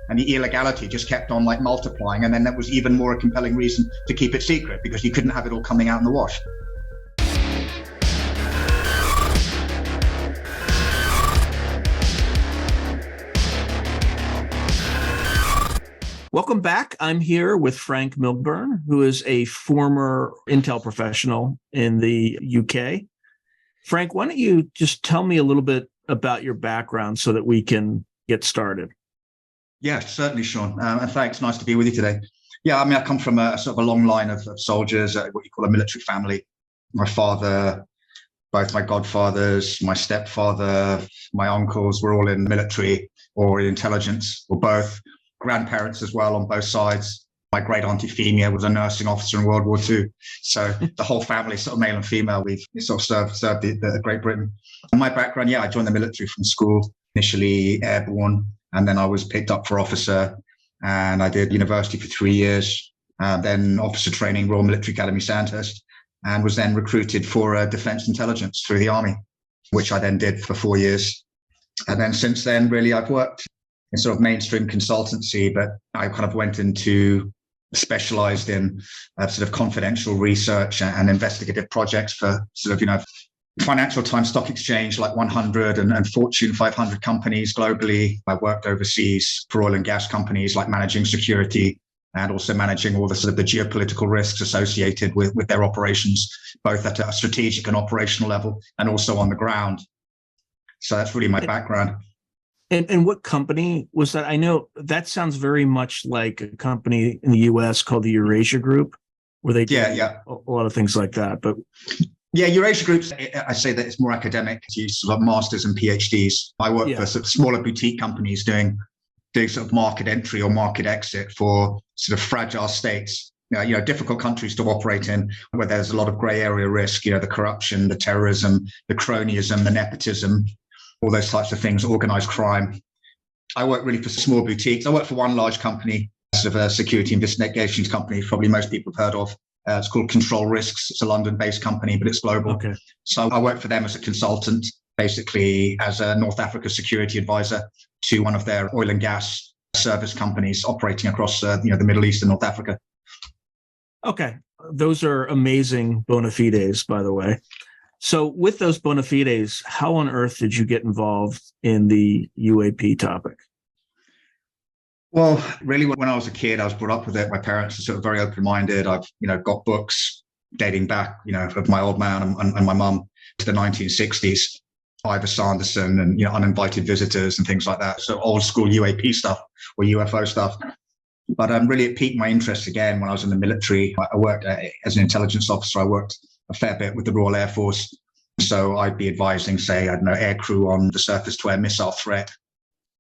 And the illegality just kept on like multiplying. And then that was even more a compelling reason to keep it secret, because you couldn't have it all coming out in the wash. Welcome back. I'm here with Franc Milburn, who is a former Intel professional in the UK. Franc, why don't you just tell me a little bit about your background so that we can get started? Yeah, certainly, Sean. And thanks. Nice to be with you today. Yeah, I mean, I come from a sort of a long line of soldiers, what you call a military family. My father, both my godfathers, my stepfather, my uncles were all in the military or in intelligence, or both. Grandparents as well on both sides. My great aunt Euphemia was a nursing officer in World War II. So the whole family, sort of male and female, we've sort of served the Great Britain. And my background, yeah, I joined the military from school, initially airborne, and then I was picked up for officer, and I did university for 3 years, then officer training, Royal Military Academy, Sandhurst, and was then recruited for defence intelligence through the army, which I then did for 4 years. And then since then, really, I've worked in sort of mainstream consultancy, but I kind of went into specialized in sort of confidential research and investigative projects for sort of, Financial Times Stock Exchange, like 100 and Fortune 500 companies globally. I worked overseas for oil and gas companies, like managing security and also managing all the sort of the geopolitical risks associated with their operations, both at a strategic and operational level and also on the ground. So that's really my background. And what company was that? I know that sounds very much like a company in the US called the Eurasia Group, where they do a lot of things like that. But yeah, Eurasia Groups, I say that it's more academic. You sort of masters and PhDs. I work for sort of smaller boutique companies doing sort of market entry or market exit for sort of fragile states. Difficult countries to operate in, where there's a lot of gray area risk. The corruption, the terrorism, the cronyism, the nepotism, all those types of things, organized crime. I work really for small boutiques. I work for one large company, sort of a security investigations company, probably most people have heard of. It's called Control Risks. It's a London-based company, but it's global. Okay. So I work for them as a consultant, basically as a North Africa security advisor to one of their oil and gas service companies operating across the Middle East and North Africa. Okay. Those are amazing bona fides, by the way. So with those bona fides, how on earth did you get involved in the UAP topic? Well, really, when I was a kid, I was brought up with it. My parents are sort of very open-minded. I've, got books dating back, of my old man and my mum to the 1960s, Ivor Sanderson and, uninvited visitors and things like that. So old school UAP stuff or UFO stuff. But really, it piqued my interest again when I was in the military. I worked as an intelligence officer. I worked a fair bit with the Royal Air Force. So I'd be advising, say, aircrew on the surface-to-air missile threat,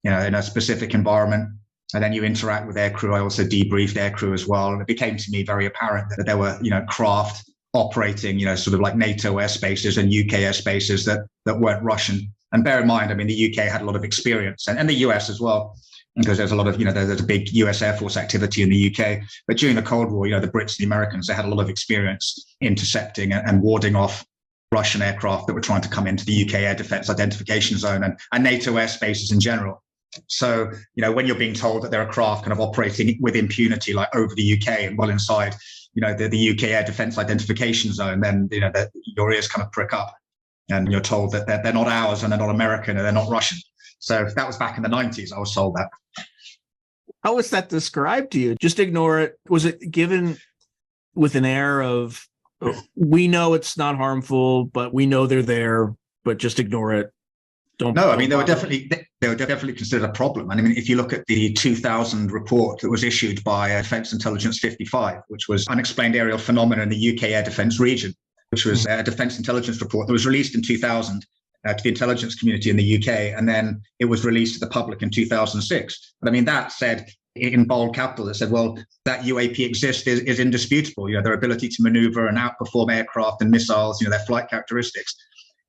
in a specific environment. And then you interact with aircrew. I also debriefed aircrew as well. And it became to me very apparent that there were, craft operating, sort of like NATO airspaces and UK airspaces that weren't Russian. And bear in mind, the UK had a lot of experience, and the US as well, because there's a lot of, there's a big US Air Force activity in the UK. But during the Cold War, the Brits and the Americans, they had a lot of experience intercepting and warding off Russian aircraft that were trying to come into the UK air defense identification zone and NATO airspaces in general. So, when you're being told that there are craft kind of operating with impunity, like over the UK and well inside, the UK air defense identification zone, then, your ears kind of prick up and you're told that they're not ours and they're not American and they're not Russian. So that was back in the 90s. I was told that. How was that described to you? Just ignore it. Was it given with an air of, we know it's not harmful, but we know they're there, but just ignore it? They were definitely considered a problem. If you look at the 2000 report that was issued by Defence Intelligence 55, which was unexplained aerial phenomena in the UK air defence region, which was a defence intelligence report that was released in 2000 to the intelligence community in the UK, and then it was released to the public in 2006. But that said, in bold capital, it said, well, that UAP exists is indisputable. Their ability to maneuver and outperform aircraft and missiles, their flight characteristics.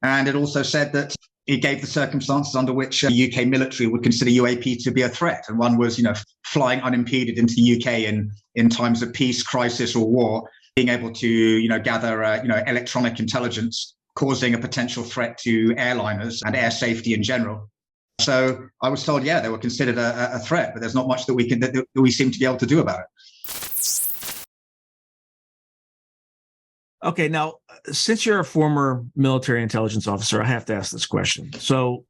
And it also said that it gave the circumstances under which the UK military would consider UAP to be a threat. And one was, flying unimpeded into the UK in times of peace, crisis, or war, being able to, gather, electronic intelligence, causing a potential threat to airliners and air safety in general. So I was told, yeah, they were considered a threat, but there's not much that we seem to be able to do about it. Okay, now, since you're a former military intelligence officer, I have to ask this question. So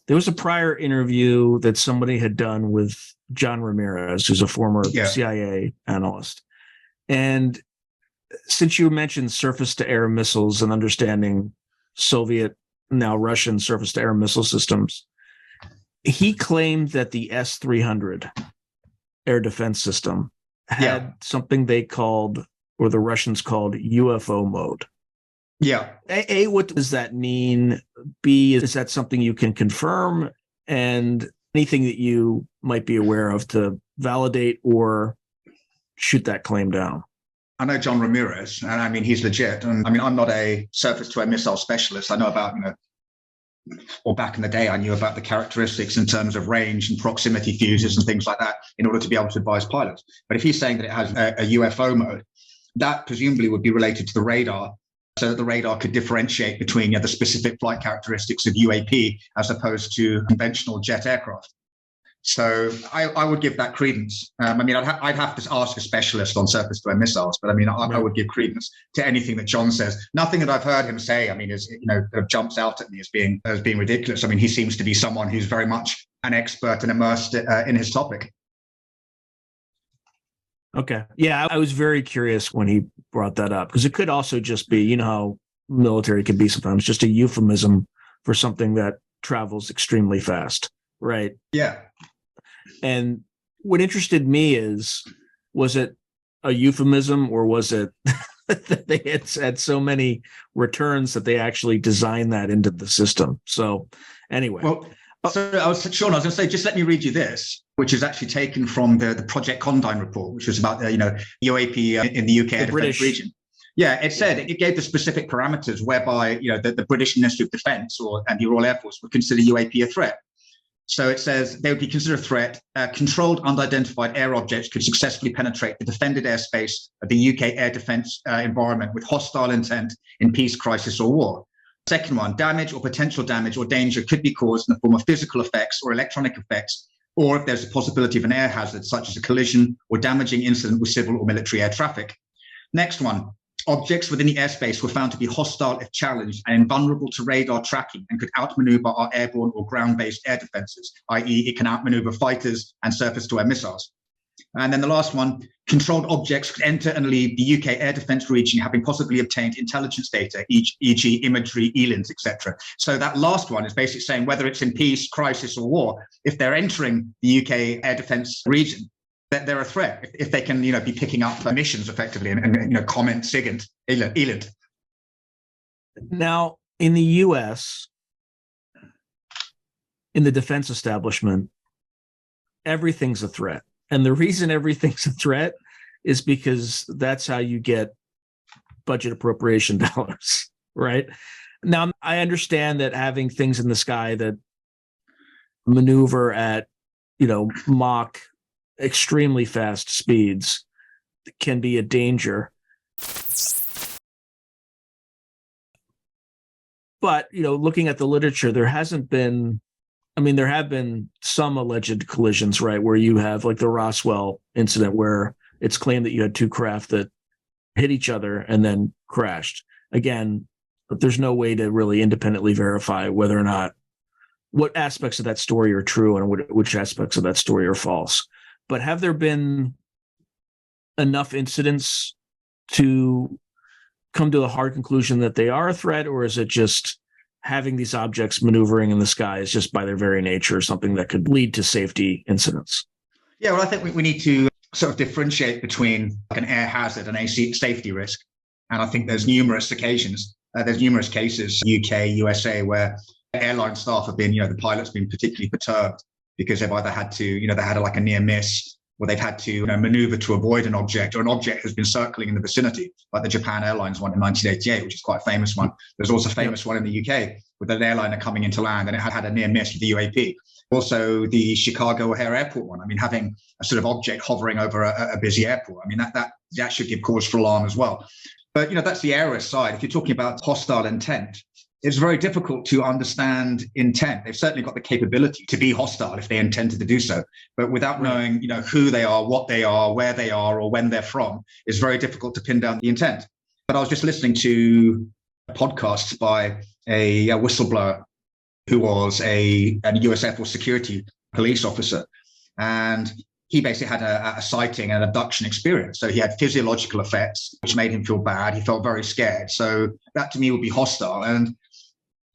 there was a prior interview that somebody had done with John Ramirez, who's a former CIA analyst. And since you mentioned surface-to-air missiles and understanding Soviet, now Russian surface-to-air missile systems, he claimed that the S-300 air defense system had something they called, or the Russians called, UFO mode. Yeah. A, what does that mean? B, is that something you can confirm? And anything that you might be aware of to validate or shoot that claim down? I know John Ramirez, and I mean, he's legit. And I mean, I'm not a surface-to-air missile specialist. I know about, or back in the day, I knew about the characteristics in terms of range and proximity fuses and things like that in order to be able to advise pilots. But if he's saying that it has a UFO mode, that presumably would be related to the radar, so that the radar could differentiate between the specific flight characteristics of UAP as opposed to conventional jet aircraft. So I would give that credence. I mean, I'd have to ask a specialist on surface-to-air missiles, but I mean, I would give credence to anything that John says. Nothing that I've heard him say, I mean, is jumps out at me as being ridiculous. I mean, he seems to be someone who's very much an expert and immersed in his topic. Okay. Yeah, I was very curious when he brought that up, because it could also just be, how military can be sometimes, just a euphemism for something that travels extremely fast, right? Yeah. And what interested me was it a euphemism, or was it that they had so many returns that they actually designed that into the system? So anyway. Well, Sean, I was going to say, just let me read you this, which is actually taken from the Project Condign report, which was about UAP in the UK defense British region. Yeah, it said it gave the specific parameters whereby the British Ministry of Defence and the Royal Air Force would consider UAP a threat. So it says they would be considered a threat. Controlled unidentified air objects could successfully penetrate the defended airspace of the UK air defence environment with hostile intent in peace, crisis, or war. Second one, damage or potential damage or danger could be caused in the form of physical effects or electronic effects, or if there's a possibility of an air hazard, such as a collision or damaging incident with civil or military air traffic. Next one, objects within the airspace were found to be hostile if challenged and invulnerable to radar tracking and could outmaneuver our airborne or ground-based air defenses, i.e. it can outmaneuver fighters and surface-to-air missiles. And then the last one, controlled objects could enter and leave the UK air defence region having possibly obtained intelligence data, e.g. imagery, ELINs, etc. So that last one is basically saying whether it's in peace, crisis, or war, if they're entering the UK air defence region, that they're a threat if they can, be picking up missions effectively and comment, SIGINT, ELINT. Now, in the US, in the defense establishment, everything's a threat. And the reason everything's a threat is because that's how you get budget appropriation dollars, right? Now, I understand that having things in the sky that maneuver at, Mach extremely fast speeds can be a danger. But, looking at the literature, there have been some alleged collisions, right, where you have like the Roswell incident where it's claimed that you had two craft that hit each other and then crashed. Again, but there's no way to really independently verify whether or not what aspects of that story are true and which aspects of that story are false. But have there been enough incidents to come to the hard conclusion that they are a threat, or is it just having these objects maneuvering in the sky is just by their very nature something that could lead to safety incidents? Yeah, well, I think we need to sort of differentiate between an air hazard and a safety risk. And I think there's numerous occasions, there's numerous cases, UK, USA, where airline staff have been, the pilots been particularly perturbed because they've either had to, they had like a near miss, or they've had to maneuver to avoid an object, or an object has been circling in the vicinity, like the Japan Airlines one in 1988, which is quite a famous one. There's also a famous one in the UK with an airliner coming into land and it had a near miss with the UAP. Also, the Chicago O'Hare Airport one. I mean, having a sort of object hovering over a busy airport. I mean, that should give cause for alarm as well. But, that's the airless side. If you're talking about hostile intent, it's very difficult to understand intent. They've certainly got the capability to be hostile if they intended to do so, but without knowing, who they are, what they are, where they are, or when they're from, it's very difficult to pin down the intent. But I was just listening to a podcast by a whistleblower who was a US Air Force security police officer, and he basically had a sighting and abduction experience. So he had physiological effects, which made him feel bad. He felt very scared. So that to me would be hostile. And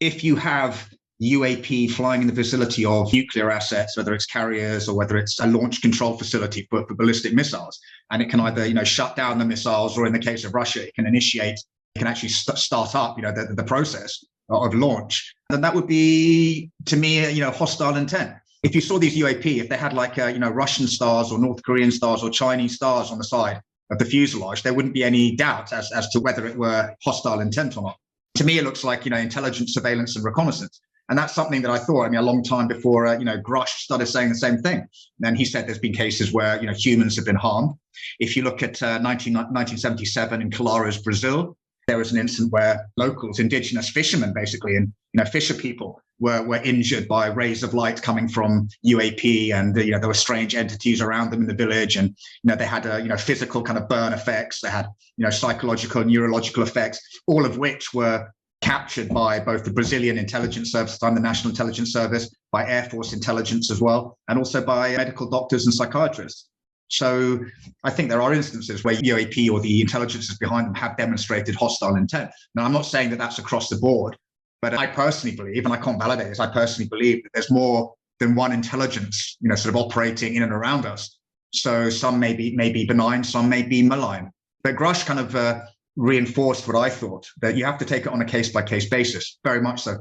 if you have UAP flying in the vicinity of nuclear assets, whether it's carriers or whether it's a launch control facility for ballistic missiles, and it can either shut down the missiles, or in the case of Russia, it can actually start up the process of launch, then that would be, to me, hostile intent. If you saw these UAP, if they had Russian stars or North Korean stars or Chinese stars on the side of the fuselage, there wouldn't be any doubt as to whether it were hostile intent or not. To me, it looks like, intelligence, surveillance, and reconnaissance. And that's something that I thought, a long time before, Grush started saying the same thing. And then he said there's been cases where, humans have been harmed. If you look at 1977 in Colares, Brazil, there was an incident where locals, indigenous fishermen, basically, and fisher people were injured by rays of light coming from UAP, and there were strange entities around them in the village, and they had physical kind of burn effects, they had psychological, neurological effects, all of which were captured by both the Brazilian intelligence service, the National Intelligence Service, by Air Force intelligence as well, and also by medical doctors and psychiatrists. So I think there are instances where UAP or the intelligences behind them have demonstrated hostile intent. Now, I'm not saying that that's across the board, but I personally believe, and I can't validate this, I personally believe that there's more than one intelligence, sort of operating in and around us. So some may be benign, some may be malign. But Grush kind of reinforced what I thought, that you have to take it on a case-by-case basis, very much so.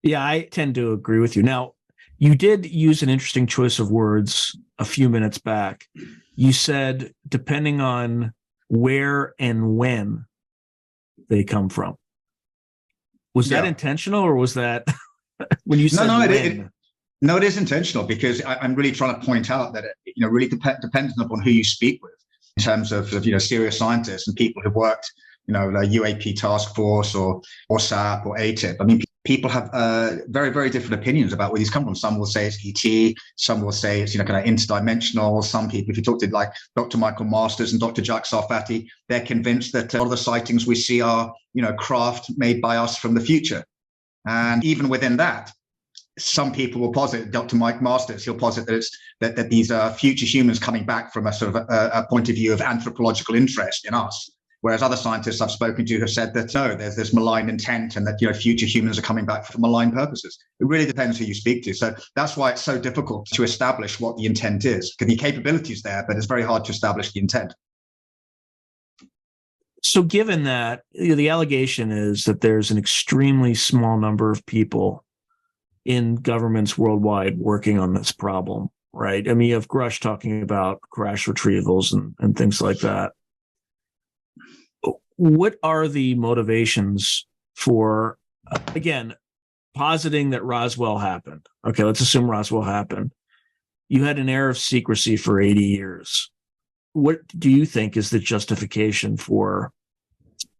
Yeah, I tend to agree with you. Now, you did use an interesting choice of words a few minutes back. You said, depending on where and when they come from. Was that intentional, or was that when you said No, it is intentional, because I'm really trying to point out that, really dependent upon who you speak with in terms of serious scientists and people who've worked, the UAP task force or SAP or ATIP. I mean, people have very, very different opinions about where these come from. Some will say it's ET, some will say it's kind of interdimensional. Some people, if you talk to like Dr. Michael Masters and Dr. Jack Sarfati, they're convinced that a lot of the sightings we see are craft made by us from the future. And even within that, some people will posit, Dr. Mike Masters, he'll posit that that these are future humans coming back from a sort of a point of view of anthropological interest in us. Whereas other scientists I've spoken to have said that no, there's this malign intent, and that future humans are coming back for malign purposes. It really depends who you speak to. So that's why it's so difficult to establish what the intent is. Because the capability is there, but it's very hard to establish the intent. So given that, the allegation is that there's an extremely small number of people in governments worldwide working on this problem, right? I mean, you have Grush talking about crash retrievals and things like that. What are the motivations for, again, positing that Roswell happened? Okay, let's assume Roswell happened. You had an air of secrecy for 80 years. What do you think is the justification for,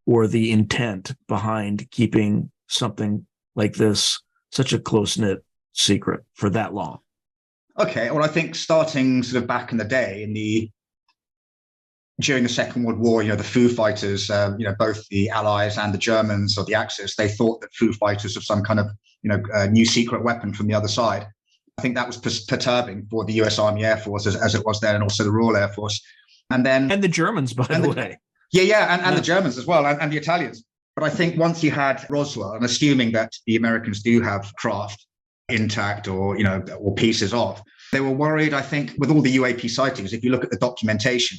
or the intent behind keeping something like this such a close-knit secret for that long? Okay, well, I think starting sort of back in the day, during the Second World War, the Foo Fighters, both the Allies and the Germans, or the Axis, they thought that Foo Fighters of some kind of, new secret weapon from the other side. I think that was perturbing for the US Army Air Force as it was then, and also the Royal Air Force. And the Germans, by the way. And the Germans as well, and the Italians. But I think once you had Roswell, and assuming that the Americans do have craft intact or pieces of, they were worried, I think, with all the UAP sightings. If you look at the documentation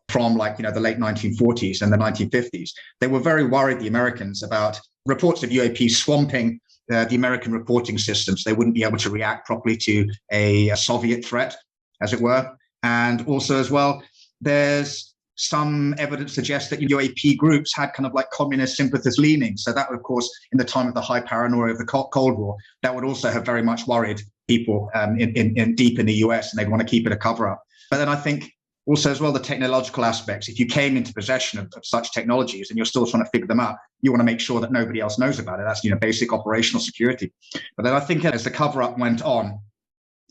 from the late 1940s and the 1950s, they were very worried, the Americans, about reports of UAP swamping the American reporting systems. They wouldn't be able to react properly to a Soviet threat, as it were. And also as well, there's some evidence suggests that UAP groups had kind of like communist sympathist leanings. So that would, of course, in the time of the high paranoia of the Cold War, that would also have very much worried people in deep in the US, and they'd want to keep it a cover-up. But then I think also as well the technological aspects. If you came into possession of such technologies and you're still trying to figure them out, you want to make sure that nobody else knows about it. That's basic operational security. But then I think as the cover-up went on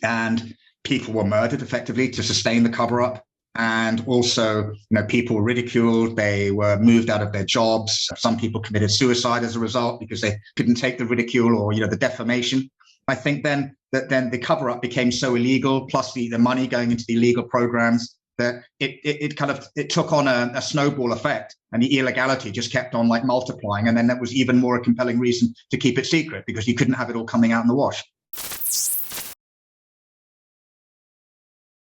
and people were murdered effectively to sustain the cover-up, and also, people were ridiculed. They were moved out of their jobs. Some people committed suicide as a result because they couldn't take the ridicule or, the defamation. I think then the cover-up became so illegal, plus the money going into the illegal programs, that it took on a snowball effect, and the illegality just kept on multiplying. And then that was even more a compelling reason to keep it secret, because you couldn't have it all coming out in the wash.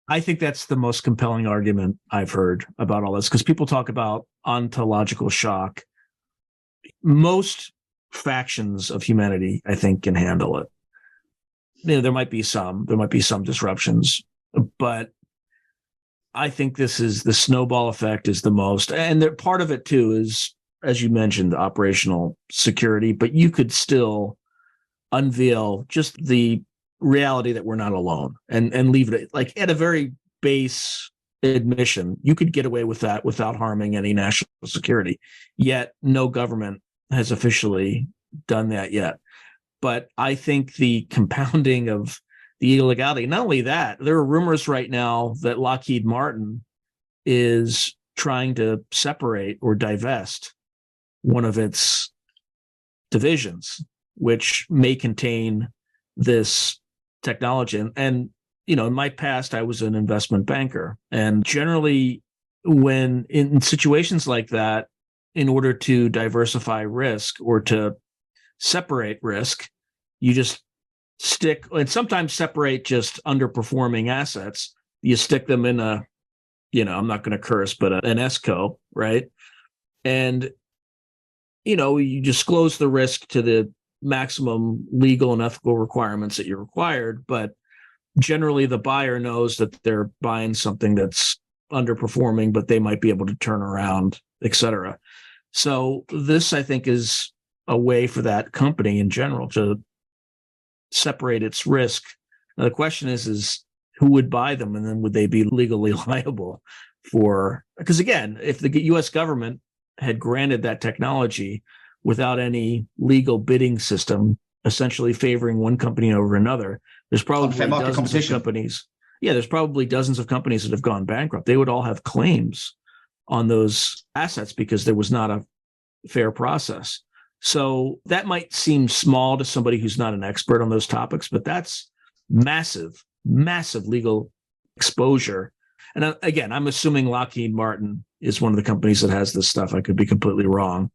I think that's the most compelling argument I've heard about all this, because people talk about ontological shock. Most factions of humanity, I think, can handle it. There might be some disruptions, but I think the snowball effect is the most. And part of it too is, as you mentioned, the operational security, but you could still unveil just the reality that we're not alone and leave it at a very base admission. You could get away with that without harming any national security, yet no government has officially done that yet. But I think the compounding of the illegality, not only that, there are rumors right now that Lockheed Martin is trying to separate or divest one of its divisions, which may contain this technology. And in my past, I was an investment banker. And generally, when in situations like that, in order to diversify risk or to separate risk, you just stick, and sometimes separate just underperforming assets. You stick them in I'm not going to curse, but an ESCO, right? And, you disclose the risk to the maximum legal and ethical requirements that you're required, but generally the buyer knows that they're buying something that's underperforming, but they might be able to turn around, et cetera. So this, I think, is a way for that company in general to separate its risk. Now, the question is who would buy them, and then would they be legally liable for? Because again, if the U.S. government had granted that technology without any legal bidding system, essentially favoring one company over another, there's probably dozens of companies. Yeah, there's probably dozens of companies that have gone bankrupt. They would all have claims on those assets because there was not a fair process. So that might seem small to somebody who's not an expert on those topics, but that's massive, massive legal exposure. And again, I'm assuming Lockheed Martin is one of the companies that has this stuff. I could be completely wrong.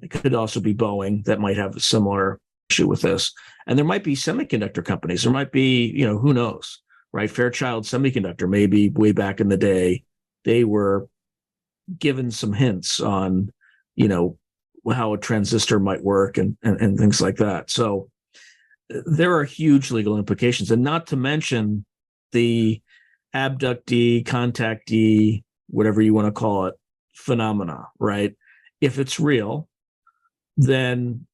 It could also be Boeing that might have a similar issue with this. And there might be semiconductor companies. There might be, who knows, right? Fairchild Semiconductor, maybe way back in the day, they were given some hints on, how a transistor might work and things like that. So there are huge legal implications, and not to mention the abductee, contactee, whatever you want to call it, phenomena, right? If it's real, then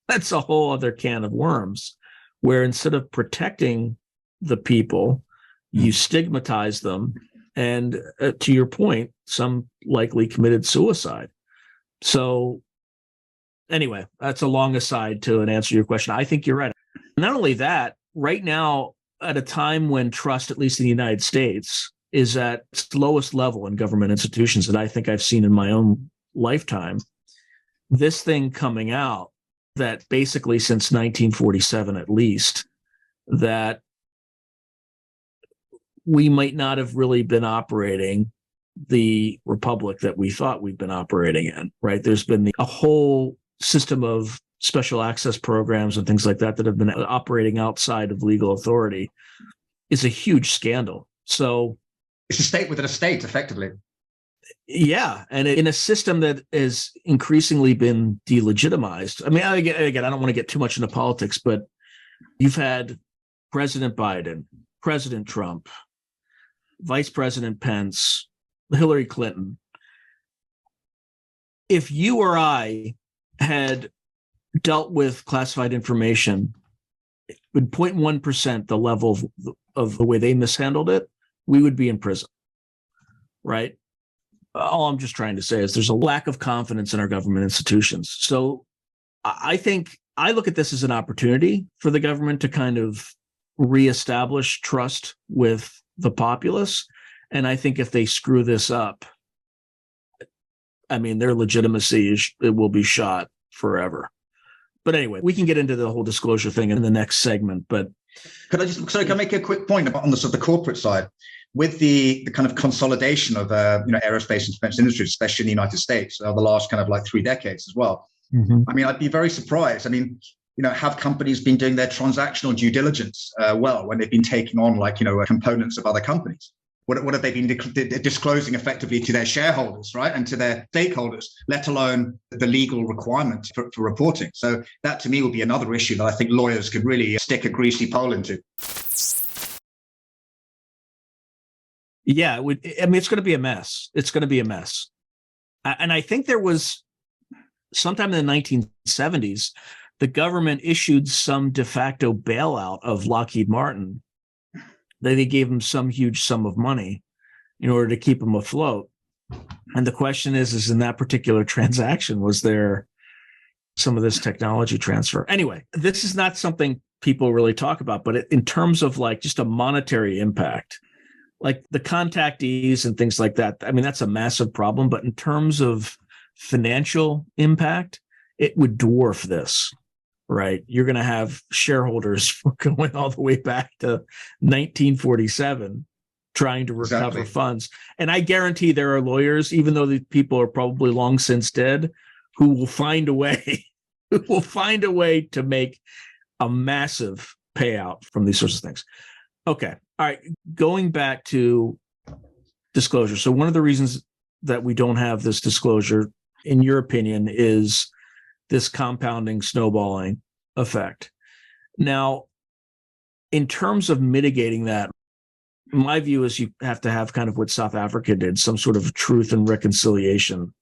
that's a whole other can of worms, where instead of protecting the people, you stigmatize them. And to your point, some likely committed suicide. So anyway, that's a long aside to answer your question. I think you're right. Not only that, right now, at a time when trust, at least in the United States, is at its lowest level in government institutions that I think I've seen in my own lifetime, this thing coming out that basically since 1947 at least, that we might not have really been operating the republic that we thought we'd been operating in, right? There's been a whole system of special access programs and things like that that have been operating outside of legal authority. Is a huge scandal. So it's a state within a state, effectively. Yeah, and in a system that has increasingly been delegitimized. I mean, again, I don't want to get too much into politics, but you've had President Biden, President Trump, Vice President Pence, Hillary Clinton. If you or I had dealt with classified information with 0.1% the level of the way they mishandled it, we would be in prison. right? All I'm just trying to say is there's a lack of confidence in our government institutions. So I think I look at this as an opportunity for the government to kind of reestablish trust with the populace. And I think if they screw this up, I mean, their legitimacy it will be shot forever. But anyway, we can get into the whole disclosure thing in the next segment. But can I make a quick point on the sort of the corporate side? With the kind of consolidation of aerospace and defense industries, especially in the United States, over the last kind of like 3 decades as well. Mm-hmm. I mean, I'd be very surprised. I mean, have companies been doing their transactional due diligence well when they've been taking on components of other companies? What have they been disclosing effectively to their shareholders, right, and to their stakeholders, let alone the legal requirement for reporting? So that to me will be another issue that I think lawyers could really stick a greasy pole into. Yeah, I mean, it's going to be a mess. It's going to be a mess. And I think there was sometime in the 1970s, the government issued some de facto bailout of Lockheed Martin. They gave them some huge sum of money in order to keep them afloat. And the question is in that particular transaction, was there some of this technology transfer? Anyway, this is not something people really talk about, but in terms of like just a monetary impact, like the contactees and things like that, I mean, that's a massive problem. But in terms of financial impact, it would dwarf this, right? You're going to have shareholders going all the way back to 1947 trying to recover funds. And I guarantee there are lawyers, even though the people are probably long since dead, who will find a way, to make a massive payout from these sorts of things. Okay. All right. Going back to disclosure. So one of the reasons that we don't have this disclosure, in your opinion, is this compounding, snowballing effect. Now, in terms of mitigating that, my view is you have to have kind of what South Africa did, some sort of truth and reconciliation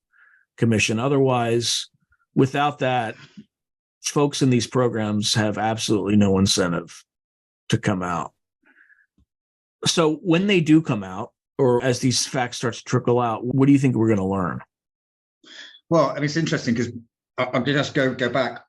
commission. Otherwise, without that, folks in these programs have absolutely no incentive to come out. So when they do come out, or as these facts start to trickle out, what do you think we're going to learn? Well, I mean, it's interesting because I'll just go back.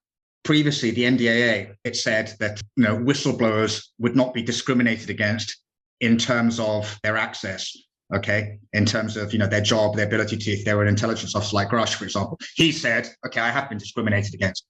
Previously, the NDAA, it said that whistleblowers would not be discriminated against in terms of their access, okay, in terms of their job, their ability to, if they were an intelligence officer like Grush, for example. He said, okay, I have been discriminated against.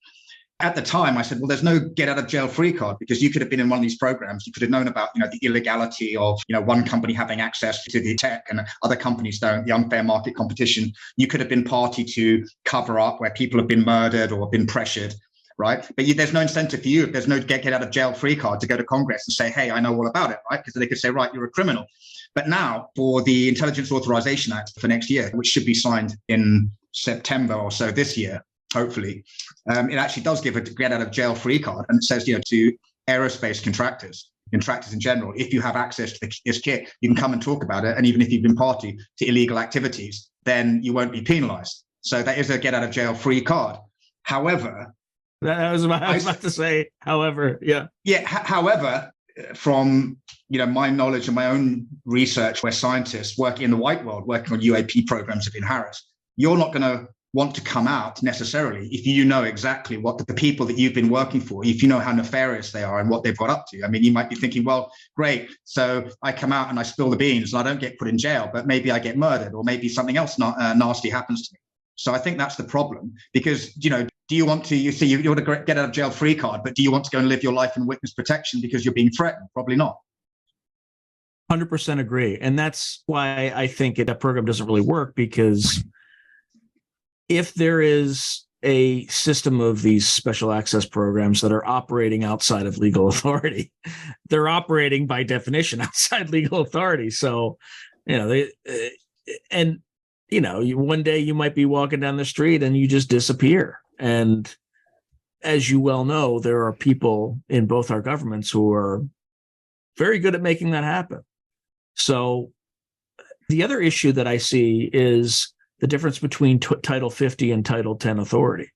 At the time, I said, well, there's no get out of jail free card, because you could have been in one of these programs. You could have known about, the illegality of, one company having access to the tech and other companies don't, the unfair market competition. You could have been party to cover up where people have been murdered or been pressured, right? But there's no incentive for you. There's no get out of jail free card to go to Congress and say, hey, I know all about it, right? Because they could say, right, you're a criminal. But now for the Intelligence Authorization Act for next year, which should be signed in September or so this year, hopefully, it actually does give a get out of jail free card. And it says, to aerospace contractors in general, if you have access to this kit, you can come and talk about it. And even if you've been party to illegal activities, then you won't be penalized. So that is a get out of jail free card. However, I was about to say, however, yeah. Yeah. However, from my knowledge and my own research, where scientists working in the white world, working on UAP programs have been harassed, you're not going to want to come out necessarily if you know exactly what the people that you've been working for, if you know how nefarious they are and what they've got up to. I mean, you might be thinking, well, great, so I come out and I spill the beans and I don't get put in jail, but maybe I get murdered or maybe something else nasty happens to me. So I think that's the problem, because, do you want to, you want to get out of jail free card, but do you want to go and live your life in witness protection because you're being threatened? Probably not. 100% agree. And that's why I think that program doesn't really work, because if there is a system of these special access programs that are operating outside of legal authority, they're operating by definition outside legal authority. So, one day you might be walking down the street and you just disappear. And as you well know, there are people in both our governments who are very good at making that happen. So the other issue that I see is the difference between Title 50 and Title 10 authority,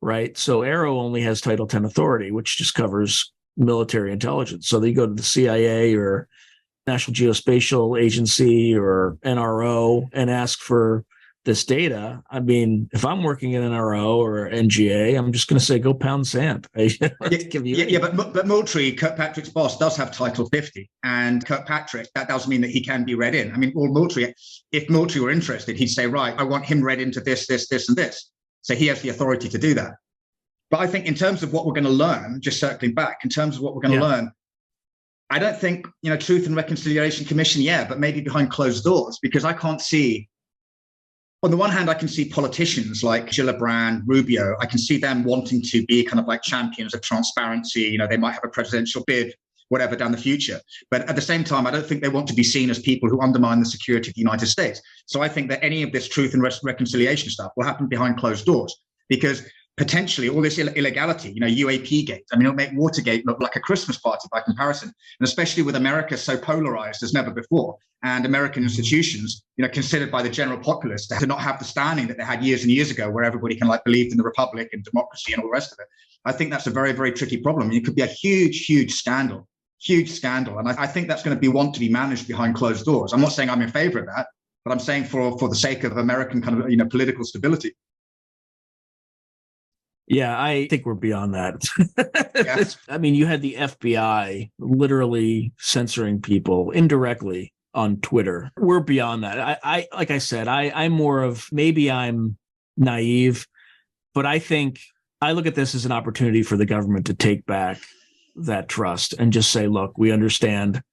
right? So Aero only has Title 10 authority, which just covers military intelligence. So they go to the CIA or National Geospatial Agency or NRO and ask for this data. I mean, if I'm working in NRO or NGA, I'm just going to say, go pound sand. But Moultrie, Kirkpatrick's boss, does have Title 50. And Kirkpatrick, that does mean that he can be read in. I mean, if Moultrie were interested, he'd say, right, I want him read into this, and this. So he has the authority to do that. But I think in terms of what we're going to learn, just circling back, in terms of what we're going to learn, I don't think, Truth and Reconciliation Commission, but maybe behind closed doors, because I can't see. On the one hand, I can see politicians like Gillibrand, Rubio. I can see them wanting to be kind of like champions of transparency. They might have a presidential bid, whatever, down the future. But at the same time, I don't think they want to be seen as people who undermine the security of the United States. So I think that any of this truth and reconciliation stuff will happen behind closed doors, because potentially all this illegality, UAP gate, it'll make Watergate look like a Christmas party by comparison. And especially with America so polarized as never before, and American institutions, considered by the general populace to not have the standing that they had years and years ago, where everybody believed in the republic and democracy and all the rest of it. I think that's a very, very tricky problem. It could be a huge, huge scandal. And I think that's going to want to be managed behind closed doors. I'm not saying I'm in favor of that, but I'm saying for the sake of American political stability. Yeah, I think we're beyond that. Yeah. You had the FBI literally censoring people indirectly on Twitter. We're beyond that. I like I said, I'm more of, maybe I'm naive, but I think I look at this as an opportunity for the government to take back that trust and just say, look, we understand.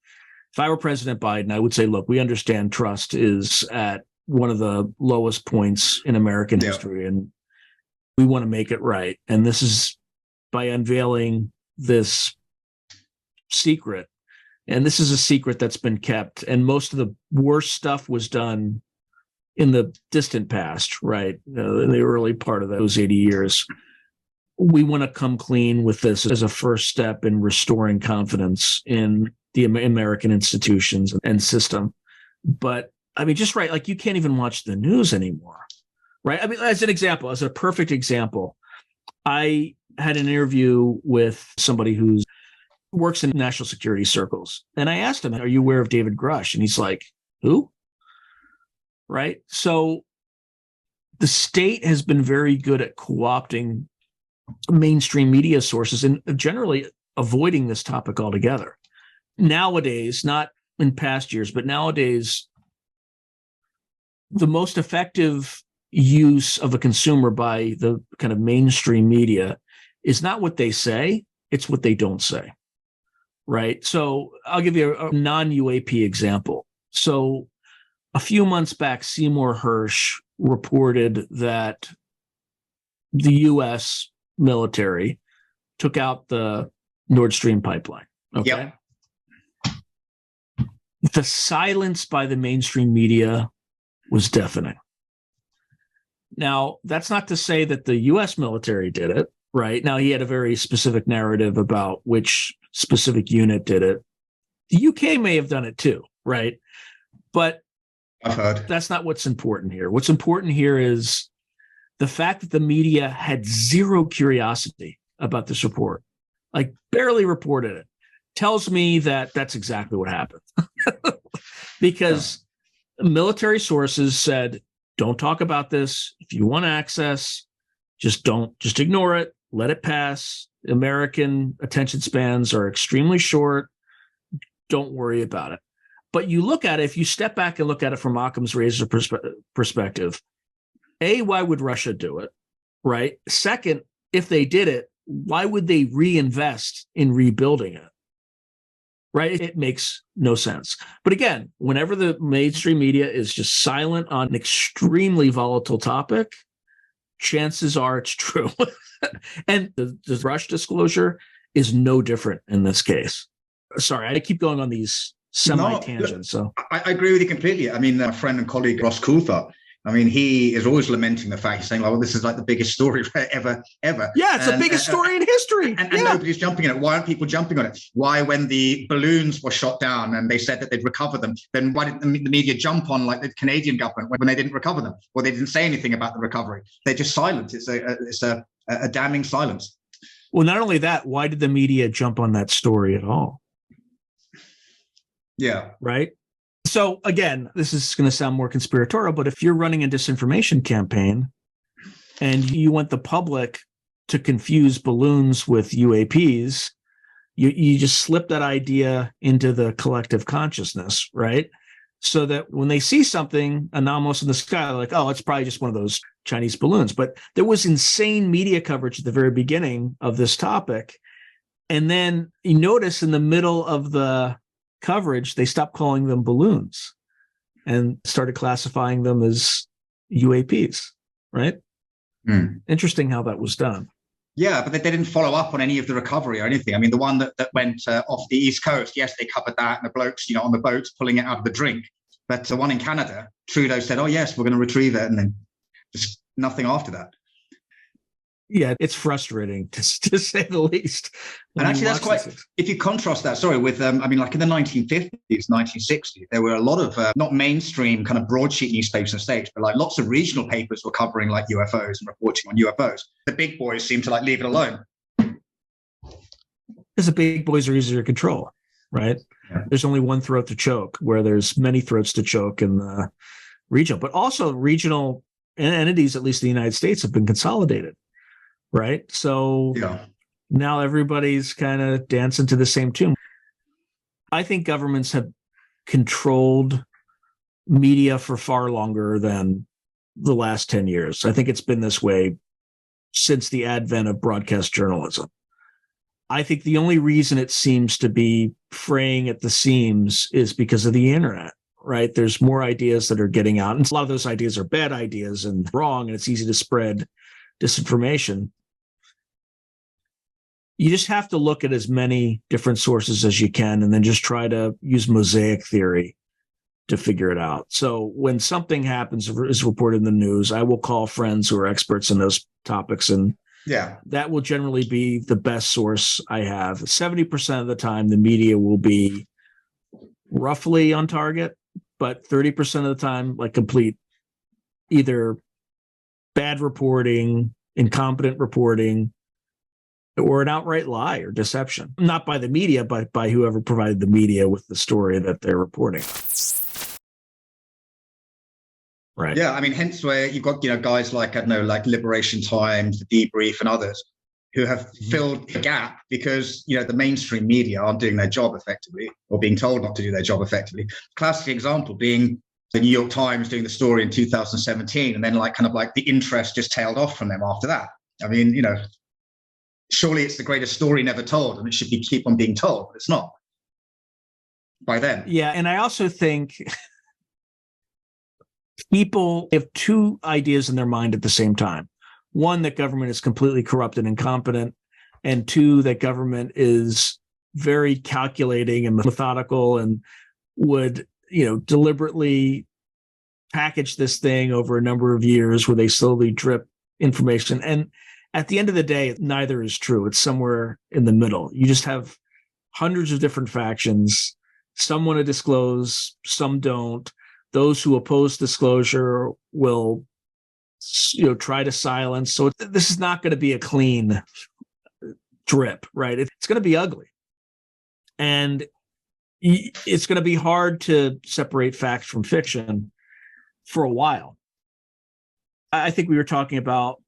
If I were President Biden, I would say, look, we understand trust is at one of the lowest points in American history, and we want to make it right. And this is by unveiling this secret. And this is a secret that's been kept. And most of the worst stuff was done in the distant past, right? In the early part of those 80 years. We want to come clean with this as a first step in restoring confidence in the American institutions and system. But just right, like you can't even watch the news anymore. Right. As an example, as a perfect example, I had an interview with somebody who works in national security circles. And I asked him, are you aware of David Grush? And he's like, who? Right. So the state has been very good at co-opting mainstream media sources and generally avoiding this topic altogether. Nowadays, not in past years, but nowadays, the most effective use of a consumer by the kind of mainstream media is not what they say, it's what they don't say, right? So I'll give you a non-UAP example. So a few months back, Seymour Hersh reported that the U.S. military took out the Nord Stream pipeline. Okay. Yep. The silence by the mainstream media was deafening. Now, that's not to say that the U.S. military did it, right? Now, he had a very specific narrative about which specific unit did it. The UK may have done it too, right? But I've heard. That's not what's important here. What's important here is the fact that the media had zero curiosity about this report, like barely reported it, tells me that that's exactly what happened. Because military sources said, don't talk about this. If you want access, just ignore it. Let it pass. American attention spans are extremely short. Don't worry about it. But you look at it, if you step back and look at it from Occam's razor perspective, A, why would Russia do it, right? Second, if they did it, why would they reinvest in rebuilding it, right? It makes no sense. But again, whenever the mainstream media is just silent on an extremely volatile topic, chances are it's true. And the Rush disclosure is no different in this case. Sorry, I keep going on these semi-tangents. So I agree with you completely. I mean, my friend and colleague Ross Coulthard, I mean, he is always lamenting the fact, saying, "Oh, this is like the biggest story ever." Yeah, it's the biggest story in history. And nobody's jumping on it. Why aren't people jumping on it? Why, when the balloons were shot down and they said that they'd recover them, then why didn't the media jump on like the Canadian government when they didn't recover them, or they didn't say anything about the recovery? They're just silent. It's a damning silence. Well, not only that, why did the media jump on that story at all? Yeah. Right. So again, this is going to sound more conspiratorial, but if you're running a disinformation campaign and you want the public to confuse balloons with UAPs, you just slip that idea into the collective consciousness, right? So that when they see something anomalous in the sky, they're like, oh, it's probably just one of those Chinese balloons. But there was insane media coverage at the very beginning of this topic. And then you notice in the middle of the coverage, they stopped calling them balloons and started classifying them as UAPs, right? Interesting how that was done. Yeah, but they didn't follow up on any of the recovery or anything. I mean, the one that went off the East Coast, yes, they covered that, and the blokes, on the boats pulling it out of the drink. But the one in Canada, Trudeau said, oh, yes, we're going to retrieve it. And then just nothing after that. Yeah, it's frustrating to say the least. And actually, that's quite, if you contrast that, with, like in the 1950s, 1960s, there were a lot of not mainstream kind of broadsheet newspapers in the States, but like lots of regional papers were covering like UFOs and reporting on UFOs. The big boys seem to like leave it alone. Because the big boys are easier to control, right? Yeah. There's only one throat to choke, where there's many throats to choke in the regional. But also regional entities, at least in the United States, have been consolidated. Right. So now everybody's kind of dancing to the same tune. I think governments have controlled media for far longer than the last 10 years. I think it's been this way since the advent of broadcast journalism. I think the only reason it seems to be fraying at the seams is because of the internet. Right. There's more ideas that are getting out. And a lot of those ideas are bad ideas and wrong. And it's easy to spread disinformation. You just have to look at as many different sources as you can and then just try to use mosaic theory to figure it out. So when something happens, is reported in the news, I will call friends who are experts in those topics. And that will generally be the best source I have. 70% of the time, the media will be roughly on target, but 30% of the time, like complete either bad reporting, incompetent reporting, or an outright lie or deception, not by the media, but by whoever provided the media with the story that they're reporting. Right. Yeah. I mean, hence where you've got, guys like, I don't know, like Liberation Times, The Debrief and others who have filled the gap because, the mainstream media aren't doing their job effectively or being told not to do their job effectively. Classic example being the New York Times doing the story in 2017 and then the interest just tailed off from them after that. I mean, surely it's the greatest story never told and it should keep on being told, but it's not by then. Yeah. And I also think people have two ideas in their mind at the same time. One, that government is completely corrupt and incompetent. And two, that government is very calculating and methodical and would, deliberately package this thing over a number of years where they slowly drip information. And at the end of the day, neither is true. It's somewhere in the middle. You just have hundreds of different factions. Some want to disclose, some don't. Those who oppose disclosure will, try to silence. So this is not going to be a clean drip, right? It's going to be ugly. And it's going to be hard to separate facts from fiction for a while. I think we were talking about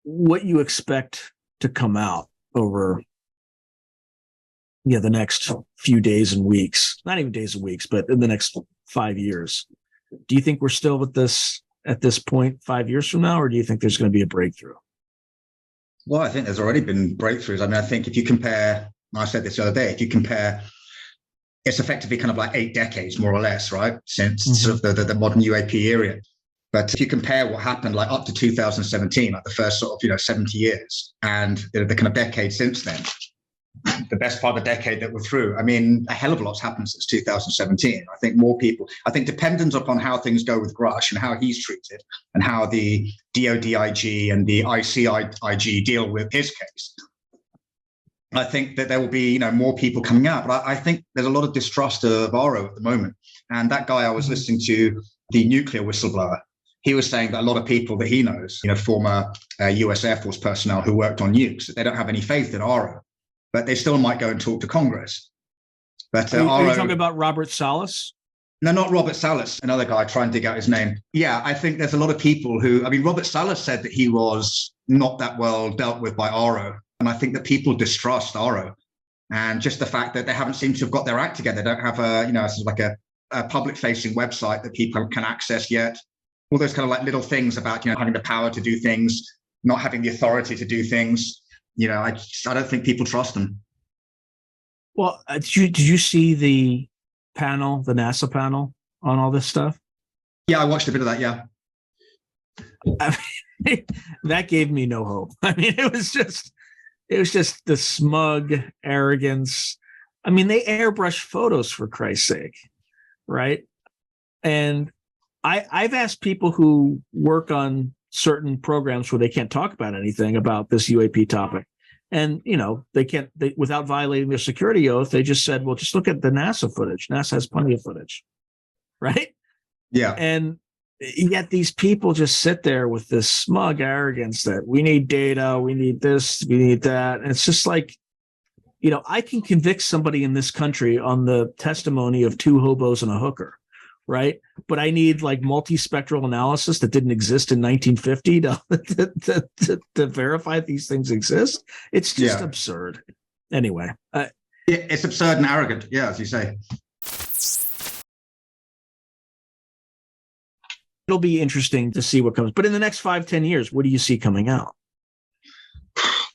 what you expect to come out over the next few days and weeks, not even days and weeks, but in the next 5 years. Do you think we're still with this at this point 5 years from now, or do you think there's going to be a breakthrough? Well, I think there's already been breakthroughs. I mean, I think if you compare, I said this the other day, if you compare, it's effectively kind of like 8 decades, more or less, right? Since sort of the modern UAP era. But if you compare what happened like up to 2017, like the first sort of, 70 years and the kind of decade since then, the best part of the decade that we're through, I mean, a hell of a lot's happened since 2017. I think dependent upon how things go with Grush and how he's treated and how the DODIG and the ICIG deal with his case, I think that there will be, more people coming out. But I think there's a lot of distrust of ARO at the moment. And that guy I was listening to, the nuclear whistleblower, he was saying that a lot of people that he knows, former US Air Force personnel who worked on nukes, they don't have any faith in ARO, but they still might go and talk to Congress. But are you talking about Robert Salas? No, not Robert Salas, another guy. Try and dig out his name. Yeah, I think there's a lot of people who, I mean, Robert Salas said that he was not that well dealt with by Aro. And I think that people distrust Aro. And just the fact that they haven't seemed to have got their act together. They don't have a, sort of like a public-facing website that people can access yet. All those kind of like little things about, having the power to do things, not having the authority to do things. I don't think people trust them. Well, did you see the NASA panel on all this stuff? Yeah, I watched a bit of that. Yeah. I mean, that gave me no hope. I mean, it was just the smug arrogance. I mean, they airbrush photos, for Christ's sake, right? And I've asked people who work on certain programs where they can't talk about anything about this UAP topic. And, they can't, without violating their security oath, they just said, well, just look at the NASA footage. NASA has plenty of footage, right? Yeah. And yet these people just sit there with this smug arrogance that we need data, we need this, we need that. And it's just like, I can convict somebody in this country on the testimony of two hobos and a hooker, right? But I need like multispectral analysis that didn't exist in 1950 to verify these things exist. It's just absurd. Anyway. It's absurd and arrogant. Yeah, as you say. It'll be interesting to see what comes. But in the next 5-10 years, what do you see coming out?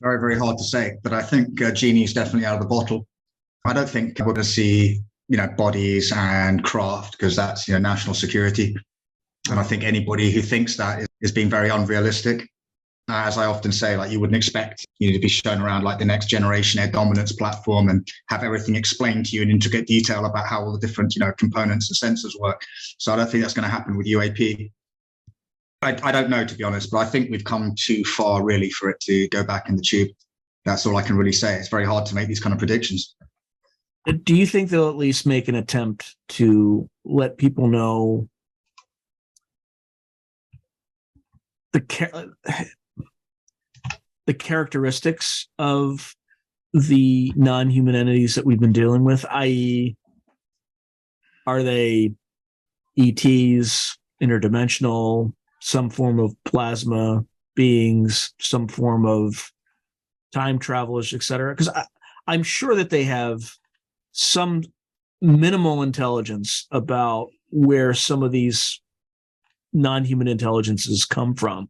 Very, very hard to say. But I think genie's definitely out of the bottle. I don't think we're going to see bodies and craft, because that's, national security. And I think anybody who thinks that is being very unrealistic. As I often say, like, you wouldn't expect to be shown around like the next generation air dominance platform and have everything explained to you in intricate detail about how all the different, components and sensors work. So I don't think that's going to happen with UAP. I don't know, to be honest, but I think we've come too far really for it to go back in the tube. That's all I can really say. It's very hard to make these kind of predictions. Do you think they'll at least make an attempt to let people know the characteristics of the non-human entities that we've been dealing with, i.e., are they ETs, interdimensional, some form of plasma beings, some form of time travelers, et cetera? Because I'm sure that they have some minimal intelligence about where some of these non-human intelligences come from,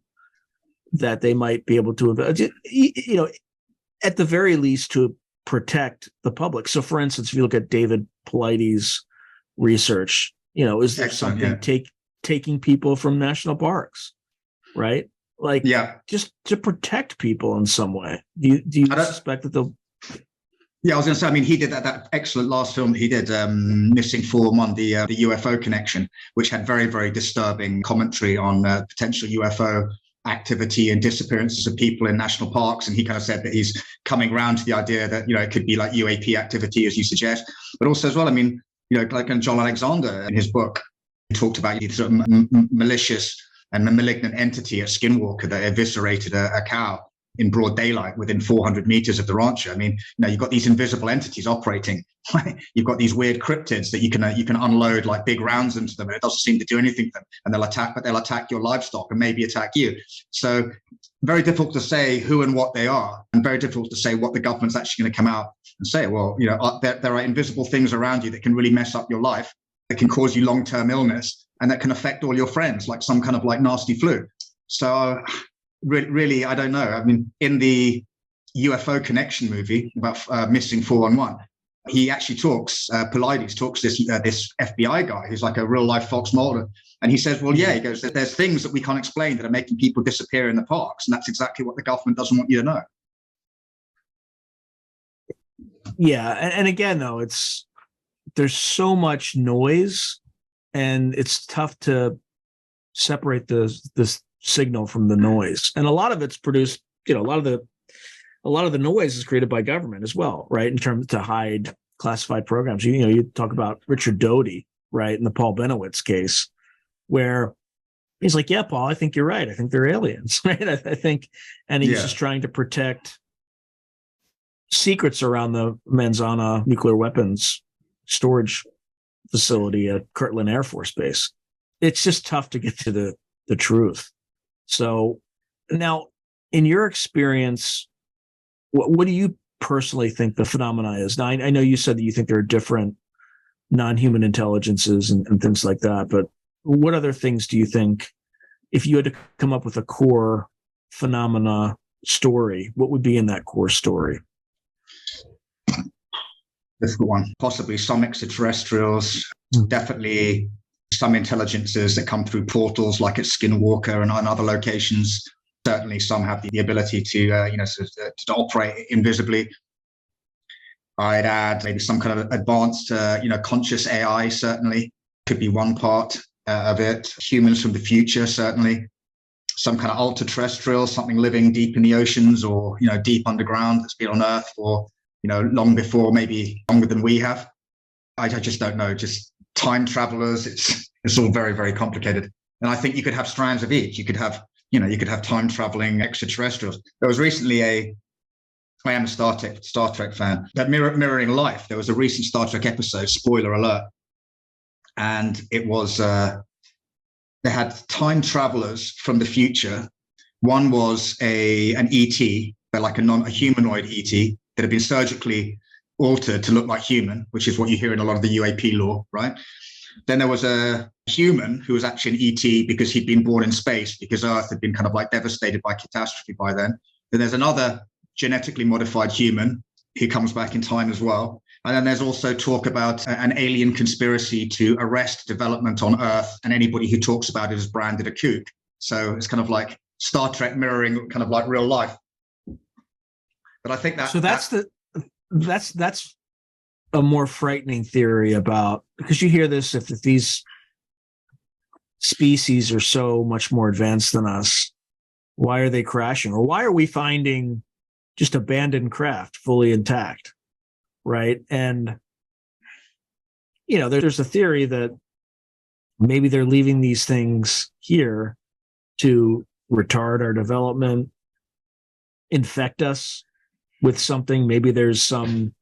that they might be able to, at the very least, to protect the public. So, for instance, if you look at David Paulides' research, is there something taking people from national parks, right? Like, just to protect people in some way. Do you suspect that they'll? Yeah, I was going to say, I mean, he did that excellent last film that he did, Missing 411, the UFO connection, which had very, very disturbing commentary on potential UFO activity and disappearances of people in national parks. And he kind of said that he's coming around to the idea that, it could be like UAP activity, as you suggest. But also as well, I mean, like John Alexander in his book, he talked about the sort of malicious and malignant entity at Skinwalker that eviscerated a cow in broad daylight within 400 meters of the rancher. I mean, you've got these invisible entities operating. You've got these weird cryptids that you can unload like big rounds into them, and it doesn't seem to do anything to them. And they'll attack your livestock and maybe attack you. So very difficult to say who and what they are, and very difficult to say what the government's actually going to come out and say. Well, there are invisible things around you that can really mess up your life, that can cause you long-term illness, and that can affect all your friends, like some kind of like nasty flu. So really, I don't know. I mean, in the UFO connection movie about Missing 411, he actually Paulides talks this FBI guy who's like a real life Fox Mulder. And he says, well, yeah, he goes, there's things that we can't explain that are making people disappear in the parks. And that's exactly what the government doesn't want you to know. Yeah. And again, though, there's so much noise, and it's tough to separate this signal from the noise. And a lot of it's produced, a lot of the noise is created by government as well, right? In terms to hide classified programs. You talk about Richard Doty, right? In the Paul Benowitz case, where he's like, yeah, Paul, I think you're right. I think they're aliens, right? I think, and he's just trying to protect secrets around the Manzana nuclear weapons storage facility at Kirtland Air Force Base. It's just tough to get to the truth. So now, in your experience, what do you personally think the phenomena is? Now, I know you said that you think there are different non-human intelligences and things like that, but what other things do you think, if you had to come up with a core phenomena story, what would be in that core story? Difficult one. Possibly some extraterrestrials, definitely some intelligences that come through portals like at Skinwalker and on other locations. Certainly some have the ability to operate invisibly. I'd add maybe some kind of advanced conscious AI. Certainly could be one part of it. Humans from the future, certainly. Some kind of ultra-terrestrial, something living deep in the oceans or deep underground that's been on Earth for long before, maybe longer than we have. I just don't know. Just time travelers. It's all very, very complicated. And I think you could have strands of each. You could have time traveling extraterrestrials. There was recently I am a Star Trek fan, but mirroring life. There was a recent Star Trek episode, spoiler alert, and it was they had time travelers from the future. One was an ET, but like a humanoid ET that had been surgically altered to look like human, which is what you hear in a lot of the UAP lore, right? Then there was a human who was actually an ET because he'd been born in space because Earth had been kind of like devastated by catastrophe by then. Then there's another genetically modified human who comes back in time as well. And then there's also talk about an alien conspiracy to arrest development on Earth, and anybody who talks about it is branded a kook. So it's kind of like Star Trek mirroring kind of like real life. But I think that that's a more frightening theory about, because you hear this, if these species are so much more advanced than us, why are they crashing? Or why are we finding just abandoned craft fully intact? Right. And, there's a theory that maybe they're leaving these things here to retard our development, infect us with something. Maybe there's some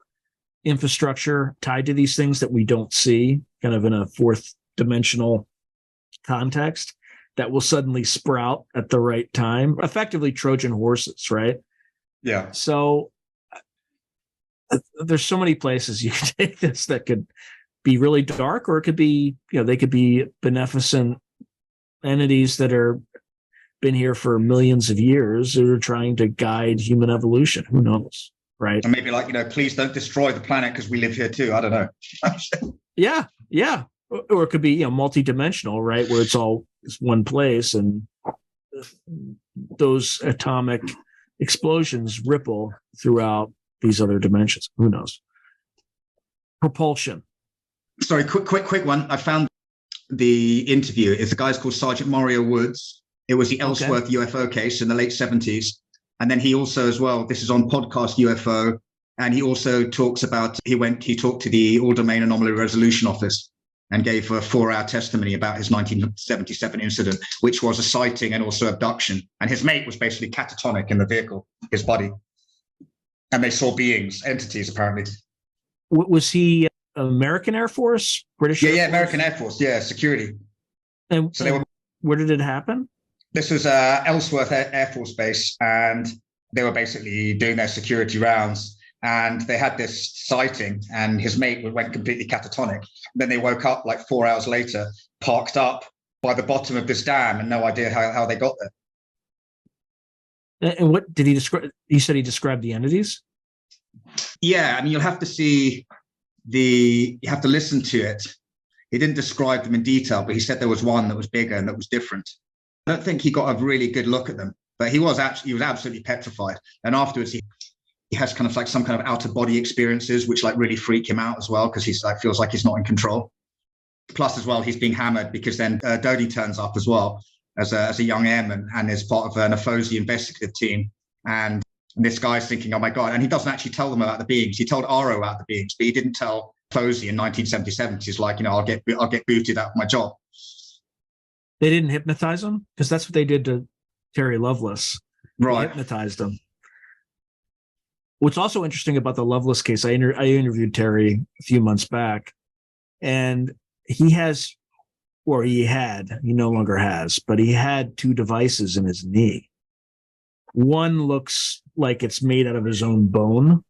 infrastructure tied to these things that we don't see, kind of in a fourth dimensional context, that will suddenly sprout at the right time. Effectively Trojan horses, right? Yeah. So there's so many places you can take this that could be really dark, or it could be, they could be beneficent entities that are been here for millions of years who are trying to guide human evolution. Who knows, right? And maybe please don't destroy the planet because we live here too. I don't know. Yeah. Or it could be, multi-dimensional, right? Where it's one place and those atomic explosions ripple throughout these other dimensions. Who knows? Propulsion. Sorry, quick one. I found the interview. It's the guy's called Sergeant Mario Woods. It was the Ellsworth UFO case in the late 70s. And then he also, as well, this is on podcast UFO. And he also talks about, he talked to the All Domain Anomaly Resolution Office and gave a 4-hour testimony about his 1977 incident, which was a sighting and also abduction. And his mate was basically catatonic in the vehicle, his buddy. And they saw beings, entities, apparently. Was he American Air Force? British Air Force? American Air Force, security. And so where did it happen? This was Ellsworth Air Force Base, and they were basically doing their security rounds. And they had this sighting, and his mate went completely catatonic. Then they woke up like 4 hours later, parked up by the bottom of this dam, and no idea how they got there. And what did he describe? You said he described the entities? Yeah, I mean, you'll have to see you have to listen to it. He didn't describe them in detail, but he said there was one that was bigger and that was different. I don't think he got a really good look at them, but he was absolutely petrified. And afterwards, he has kind of like some kind of out of body experiences, which like really freak him out as well, because he's like feels like he's not in control. Plus, as well, he's being hammered because then Dodie turns up as well as a young airman and is part of an AFOSI investigative team. And this guy's thinking, oh my God. And he doesn't actually tell them about the beings. He told Aro about the beings, but he didn't tell AFOSI in 1977. He's like, I'll get booted out of my job. They didn't hypnotize him? Because that's what they did to Terry Lovelace. Right. They hypnotized him. What's also interesting about the Lovelace case, I interviewed Terry a few months back, And he no longer has, but he had two devices in his knee. One looks like it's made out of his own bone,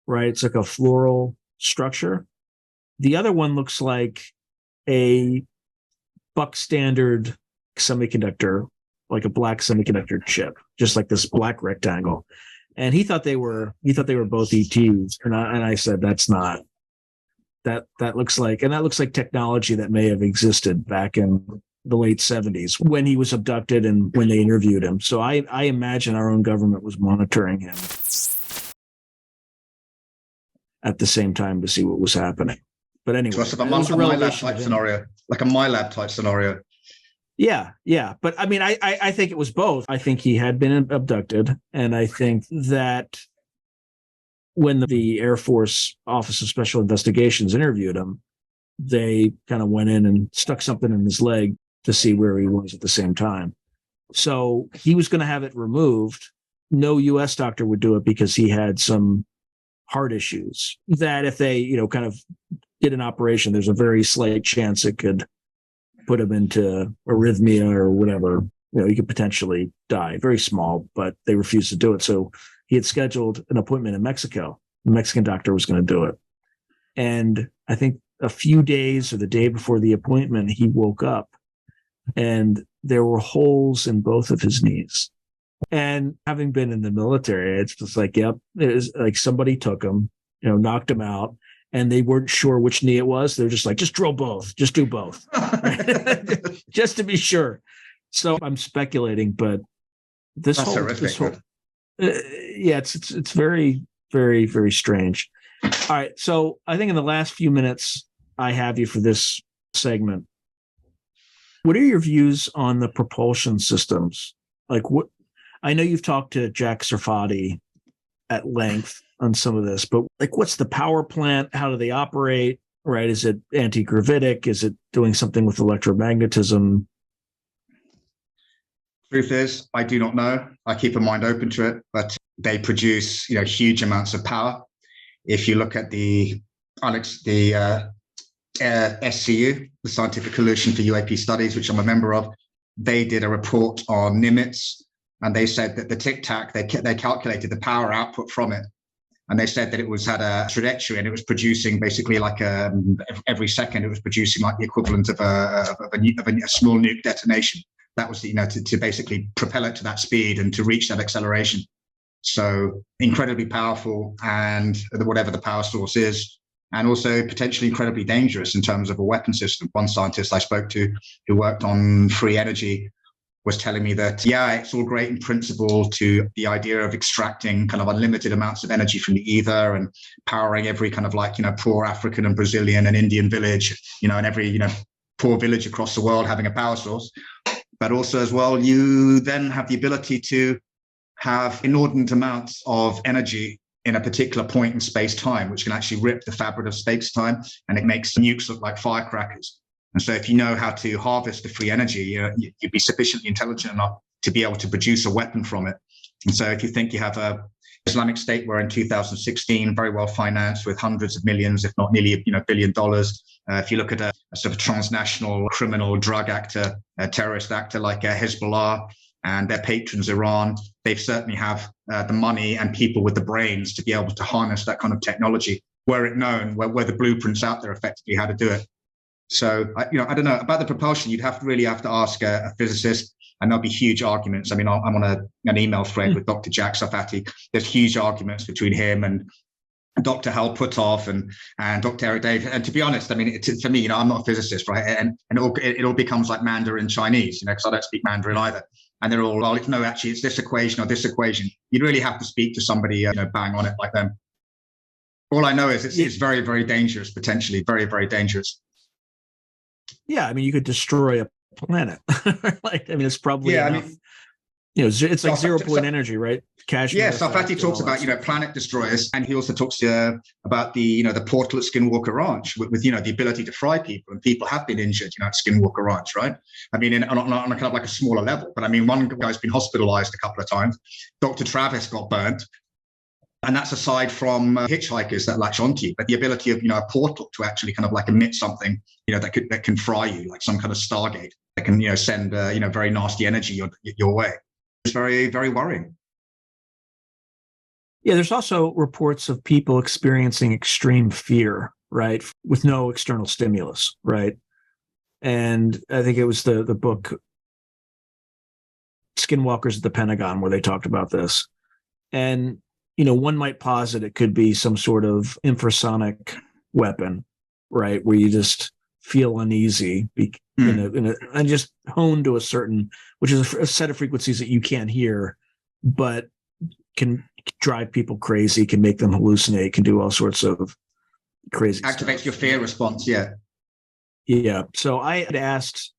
right? It's like a floral structure. The other one looks like a buck standard semiconductor, like a black semiconductor chip, just like this black rectangle. And he thought they were both ETs. And I said, that's not. That looks like technology that may have existed back in the late 70s when he was abducted and when they interviewed him. So I imagine our own government was monitoring him at the same time to see what was happening. But anyway, so it's like a MyLab type scenario. Yeah. But I mean, I think it was both. I think he had been abducted, and I think that when the Air Force Office of Special Investigations interviewed him, they kind of went in and stuck something in his leg to see where he was at the same time. So he was going to have it removed. No U.S. doctor would do it because he had some heart issues that if they, kind of did an operation, there's a very slight chance it could put him into arrhythmia or whatever. He could potentially die. Very small, but they refused to do it. So he had scheduled an appointment in Mexico. The Mexican doctor was going to do it. And I think a few days or the day before the appointment, he woke up and there were holes in both of his knees. And having been in the military, it's just like, yep, it was like somebody took him, knocked him out, and they weren't sure which knee it was. They're just like, just drill both, just do both, just to be sure. So I'm speculating, but this whole it's very, very, very strange. All right. So I think in the last few minutes I have you for this segment, what are your views on the propulsion systems? Like I know you've talked to Jack Sarfati at length on some of this, but like, what's the power plant? How do they operate? Right? Is it anti-gravitic? Is it doing something with electromagnetism? Truth is, I do not know. I keep a mind open to it, but they produce, huge amounts of power. If you look at the SCU, the Scientific Coalition for UAP Studies, which I'm a member of, they did a report on Nimitz, and they said that the Tic Tac, they calculated the power output from it, and they said that it had a trajectory, and it was producing basically like every second, it was producing like the equivalent of a small nuke detonation. That was, to basically propel it to that speed and to reach that acceleration. So incredibly powerful, and whatever the power source is, and also potentially incredibly dangerous in terms of a weapon system. One scientist I spoke to who worked on free energy was telling me that, it's all great in principle to the idea of extracting kind of unlimited amounts of energy from the ether and powering every kind of poor African and Brazilian and Indian village, and every, poor village across the world having a power source. But also as well, you then have the ability to have inordinate amounts of energy in a particular point in space-time, which can actually rip the fabric of space-time, and it makes nukes look like firecrackers. And so if you know how to harvest the free energy, you'd be sufficiently intelligent enough to be able to produce a weapon from it. And so if you think you have a Islamic State were in 2016, very well financed with hundreds of millions, if not nearly $1 billion. If you look at a sort of transnational criminal drug actor, a terrorist actor like Hezbollah and their patrons, Iran, they certainly have the money and people with the brains to be able to harness that kind of technology. Were it known, were the blueprints out there effectively how to do it. So, I don't know about the propulsion. You'd have to ask a physicist. And there'll be huge arguments. I mean, I'm on an email thread with Dr. Jack Sarfati. There's huge arguments between him and Dr. Hal Puthoff and Dr. Eric Davis. And to be honest, I mean, for me, I'm not a physicist, right? And it all becomes like Mandarin Chinese, because I don't speak Mandarin either. And they're all, no, actually, it's this equation or this equation. You'd really have to speak to somebody, bang on it like them. All I know is it's very, very dangerous, potentially, very, very dangerous. Yeah, I mean, you could destroy a planet. It's probably enough. It's like 0 point energy, right? Sarfati talks about planet destroyers, and he also talks about the the portal at Skinwalker Ranch with the ability to fry people, and people have been injured at Skinwalker Ranch, right? I mean, on a kind of like a smaller level, but I mean, one guy's been hospitalized a couple of times. Dr. Travis got burnt. And that's aside from hitchhikers that latch onto you, but the ability of, a portal to actually kind of like emit something, that can fry you, like some kind of Stargate that can, send, very nasty energy your way. It's very, very worrying. Yeah, there's also reports of people experiencing extreme fear, right, with no external stimulus, right? And I think it was the book Skinwalkers at the Pentagon where they talked about this. And, one might posit it could be some sort of infrasonic weapon, right, where you just feel uneasy and just honed to a certain, which is a set of frequencies that you can't hear, but can drive people crazy, can make them hallucinate, can do all sorts of crazy activates stuff. Your fear response. Yeah. So I had asked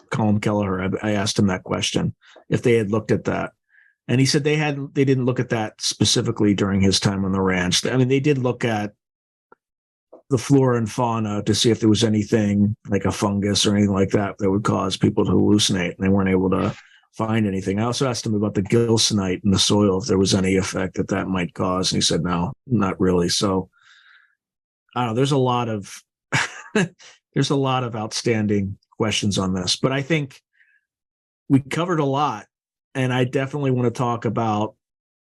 Colin Kelleher, I asked him that question, if they had looked at that. And he said they didn't look at that specifically during his time on the ranch. I mean, they did look at the flora and fauna to see if there was anything like a fungus or anything like that would cause people to hallucinate. And they weren't able to find anything. I also asked him about the gilsonite in the soil, if there was any effect that might cause. And he said, no, not really. So I don't know. There's a lot of outstanding questions on this, but I think we covered a lot. And I definitely want to talk about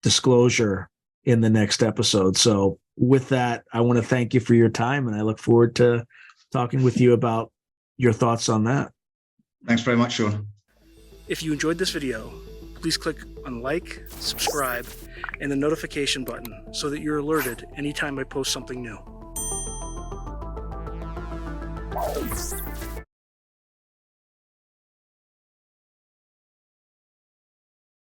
disclosure in the next episode. So with that, I want to thank you for your time, and I look forward to talking with you about your thoughts on that. Thanks very much, Sean. If you enjoyed this video, please click on like, subscribe, and the notification button so that you're alerted anytime I post something new.